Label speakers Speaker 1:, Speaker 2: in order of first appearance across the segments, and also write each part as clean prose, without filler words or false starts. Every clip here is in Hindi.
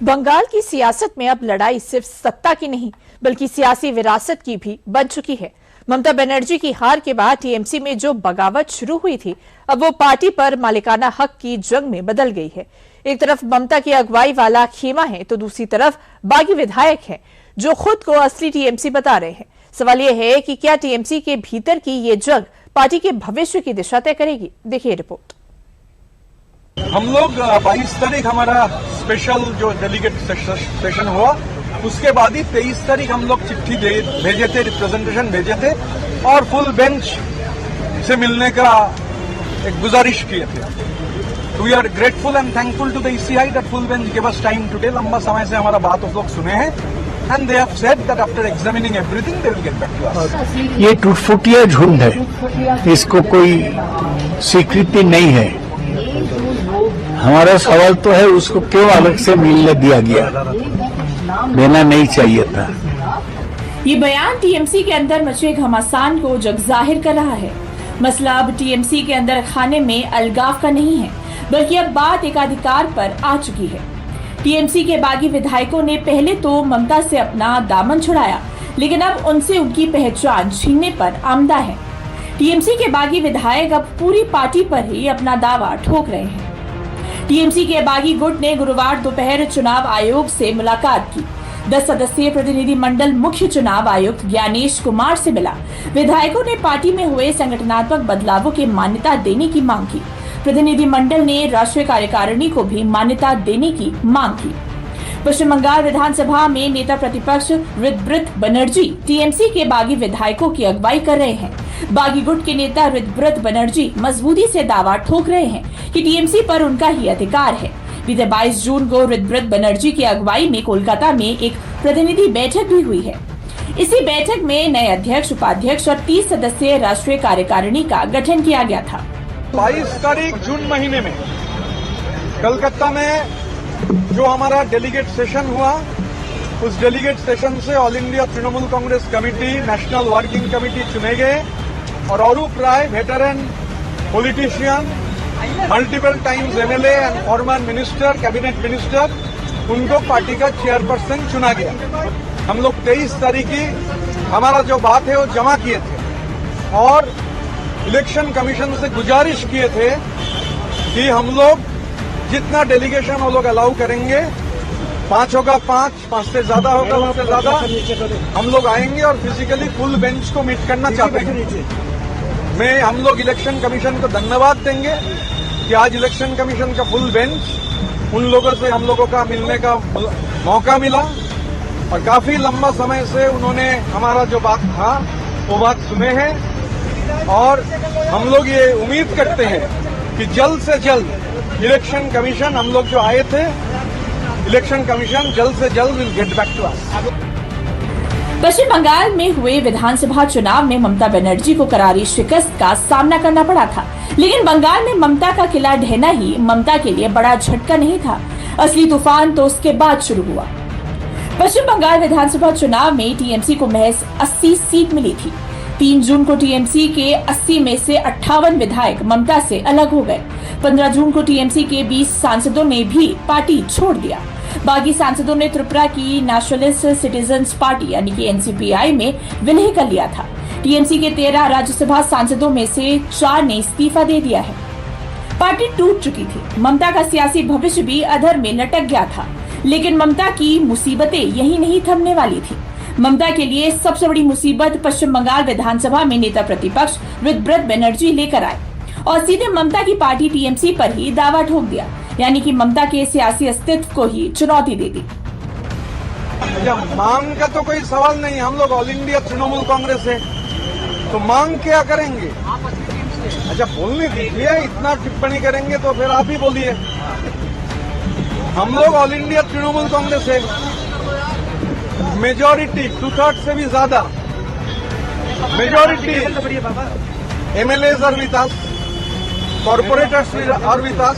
Speaker 1: बंगाल की सियासत में अब लड़ाई सिर्फ सत्ता की नहीं बल्कि सियासी विरासत की भी बन चुकी है। ममता बनर्जी की हार के बाद टीएमसी में जो बगावत शुरू हुई थी, अब वो पार्टी पर मालिकाना हक की जंग में बदल गई है। एक तरफ ममता की अगुवाई वाला खेमा है तो दूसरी तरफ बागी विधायक हैं जो खुद को असली टीएमसी बता रहे हैं। सवाल यह है कि क्या टीएमसी के भीतर की ये जंग पार्टी के भविष्य की दिशा तय करेगी। देखिए रिपोर्ट।
Speaker 2: हम लोग 22 तारीख हमारा स्पेशल जो डेलीगेट सेशन हुआ, उसके बाद ही 23 तारीख हम लोग चिट्ठी भेजे थे, रिप्रेजेंटेशन भेजे थे और फुल बेंच से मिलने का एक गुजारिश किए थे। We are grateful and thankful to the ECI that full bench give us time today. लंबा समय से हमारा बात उस लोग सुने हैं and they have said that after examining everything they will get back to us.
Speaker 3: ये टूटफुटिया झुंड है, इसको कोई स्वीकृति नहीं है। हमारा सवाल तो है उसको क्यों अलग से मिलने दिया गया, देना नहीं चाहिए था।
Speaker 1: ये बयान टीएमसी के अंदर मचे घमासान को जग जाहिर कर रहा है। मसला अब टीएमसी के अंदर खाने में अलगाव का नहीं है बल्कि अब बात एकाधिकार पर आ चुकी है। टीएमसी के बागी विधायकों ने पहले तो ममता से अपना दामन छुड़ाया, लेकिन अब उनसे उनकी पहचान छीनने पर आमदा है। टीएमसी के बागी विधायक अब पूरी पार्टी पर ही अपना दावा ठोक रहे हैं। टीएमसी के बागी गुट ने गुरुवार दोपहर चुनाव आयोग से मुलाकात की। 10 सदस्यीय प्रतिनिधि मंडल मुख्य चुनाव आयुक्त ज्ञानेश कुमार से मिला। विधायकों ने पार्टी में हुए संगठनात्मक बदलावों की मान्यता देने की मांग की। प्रतिनिधि मंडल ने राष्ट्रीय कार्यकारिणी को भी मान्यता देने की मांग की। पश्चिम बंगाल विधानसभा में नेता प्रतिपक्ष ऋतव्रत बनर्जी टीएमसी के बागी विधायकों की अगुवाई कर रहे हैं। बागी गुट के नेता ऋतव्रत बनर्जी मजबूती से दावा ठोक रहे हैं कि टीएमसी पर उनका ही अधिकार है। बीते 22 जून को ऋतव्रत बनर्जी की अगुवाई में कोलकाता में एक प्रतिनिधि बैठक भी हुई है। इसी बैठक में नए अध्यक्ष, उपाध्यक्ष और 30 सदस्यीय राष्ट्रीय कार्यकारिणी का गठन किया गया था।
Speaker 2: 22 तारीख जून महीने में कलकत्ता में जो हमारा डेलीगेट सेशन हुआ, उस डेलीगेट सेशन से All India Trinamool Congress committee, national working committee चुने गए और Arup Roy, veteran politician, multiple times MLA and former minister, cabinet minister, उनको पार्टी का चेयरपर्सन चुना गया। हम लोग 23 तारीख की हमारा जो बात है वो जमा किए थे और इलेक्शन कमीशन से गुजारिश किए थे कि हम लोग जितना डेलीगेशन वो लोग अलाउ करेंगे, 5 होगा 5 से ज्यादा होगा उससे ज्यादा, हम लोग आएंगे और फिजिकली फुल बेंच को मीट करना चाहते हैं। हम लोग इलेक्शन कमीशन को धन्यवाद देंगे कि आज इलेक्शन कमीशन का फुल बेंच उन लोगों से हम लोगों का मिलने का मौका मिला और काफी लंबा समय से उन्होंने हमारा जो बात था वो बात सुने हैं और हम लोग ये उम्मीद करते हैं कि जल्द से जल्द इलेक्शन कमीशन, हम लोग जो आए थे, इलेक्शन कमीशन जल्द से जल्द will get back to us.
Speaker 1: Paschim Bangal में हुए विधानसभा चुनाव में ममता बनर्जी को करारी शिकस्त का सामना करना पड़ा था, लेकिन बंगाल में ममता का किला ढहना ही ममता के लिए बड़ा झटका नहीं था। असली तूफान तो उसके बाद शुरू हुआ। पश्चिम बंगाल विधानसभा चुनाव में टीएमसी को महज 80 सीट मिली थी। 3 जून को टीएमसी के 80 में से 58 विधायक ममता से अलग हो गए। 15 जून को टीएमसी के 20 सांसदों ने भी पार्टी छोड़ दिया। बाकी सांसदों ने त्रिपुरा की नेशनलिस्ट सिटीजन्स पार्टी यानी कि एनसीपीआई में विलय कर लिया था। टीएमसी के 13 राज्यसभा सांसदों में से 4 ने इस्तीफा दे दिया है। पार्टी टूट चुकी थी। ममता का सियासी भविष्य भी अधर में लटक गया था, लेकिन ममता की मुसीबतें यही नहीं थमने वाली थी। ममता के लिए सबसे बड़ी मुसीबत पश्चिम बंगाल विधानसभा में नेता प्रतिपक्ष ऋतव्रत बनर्जी लेकर आए और सीधे ममता की पार्टी टीएमसी पर ही दावा ठोक दिया, यानी कि ममता के सियासी अस्तित्व को ही चुनौती दे दी।
Speaker 2: मांग का तो कोई सवाल नहीं, हम लोग ऑल इंडिया तृणमूल कांग्रेस है तो मांग क्या करेंगे? अच्छा बोलने दीजिए, इतना टिप्पणी करेंगे तो फिर आप ही बोलिए। हम लोग ऑल इंडिया तृणमूल कांग्रेस है, मेजॉरिटी 2/3 से भी ज्यादा मेजॉरिटी एमएलएज और विकास, कॉर्पोरेटर्स और विकास,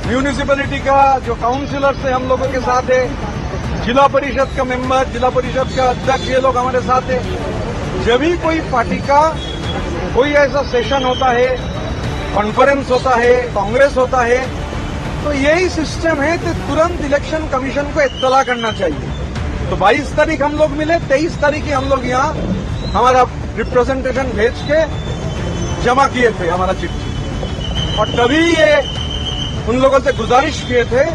Speaker 2: म्यूनिसिपैलिटी का जो काउंसिलर से हम लोगों के साथ है, जिला परिषद का मेंबर, जिला परिषद का अध्यक्ष, ये लोग हमारे साथ है। जब भी कोई पार्टी का कोई ऐसा सेशन होता है, कॉन्फ्रेंस होता है, कांग्रेस होता है, तो यही सिस्टम है कि तुरंत इलेक्शन कमीशन को इत्तला करना चाहिए। तो 22 तारीख हम लोग मिले, 23 तारीख ही हम लोग यहाँ हमारा रिप्रेजेंटेशन भेज के जमा किए थे हमारा चिट्ठी, और तभी ये उन लोगों से गुजारिश किए थे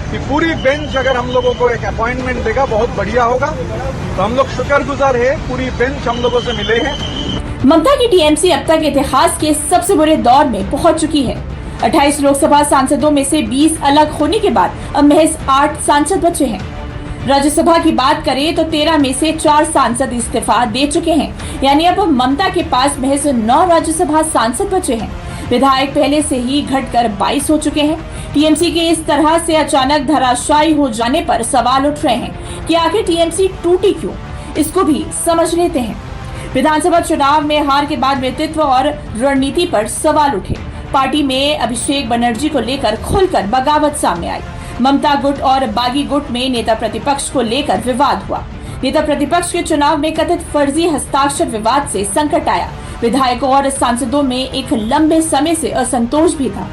Speaker 2: कि पूरी बेंच अगर हम लोगों को एक अपॉइंटमेंट देगा बहुत बढ़िया होगा। तो हम लोग शुक्रगुजार है, पूरी बेंच हम लोगों से मिले हैं।
Speaker 1: ममता की टीएमसी अब तक इतिहास के सबसे बुरे दौर में पहुंच चुकी है। 28 लोकसभा सांसदों में से 20 अलग होने के बाद अब महज 8 सांसद बचे हैं। राज्यसभा की बात करें तो 13 में से 4 सांसद इस्तीफा दे चुके हैं, यानी अब ममता के पास महज 9 राज्यसभा सांसद बचे हैं। विधायक पहले से ही घटकर 22 हो चुके हैं। टीएमसी के इस तरह से अचानक धराशायी हो जाने पर सवाल उठ रहे हैं कि आखिर टीएमसी टूटी क्यों, इसको भी समझ लेते हैं। विधानसभा चुनाव में हार के बाद नेतृत्व और रणनीति पर सवाल उठे। पार्टी में अभिषेक बनर्जी को लेकर खुलकर बगावत सामने आई। ममता गुट और बागी गुट में नेता प्रतिपक्ष को लेकर विवाद हुआ। नेता प्रतिपक्ष के चुनाव में कथित फर्जी हस्ताक्षर विवाद से संकट आया। विधायकों और सांसदों में एक लंबे समय से असंतोष भी था।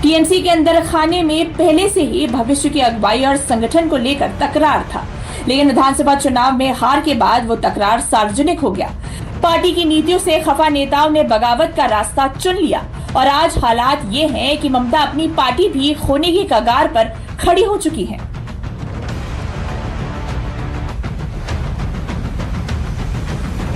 Speaker 1: टीएमसी के अंदर खाने में पहले से ही भविष्य की अगुवाई और संगठन को लेकर तकरार था, लेकिन विधानसभा चुनाव में हार के बाद वो तकरार सार्वजनिक हो गया। पार्टी की नीतियों से खफा नेताओं ने बगावत का रास्ता चुन लिया और आज हालात ये हैं कि ममता अपनी पार्टी भी खोने की कगार पर खड़ी हो चुकी है।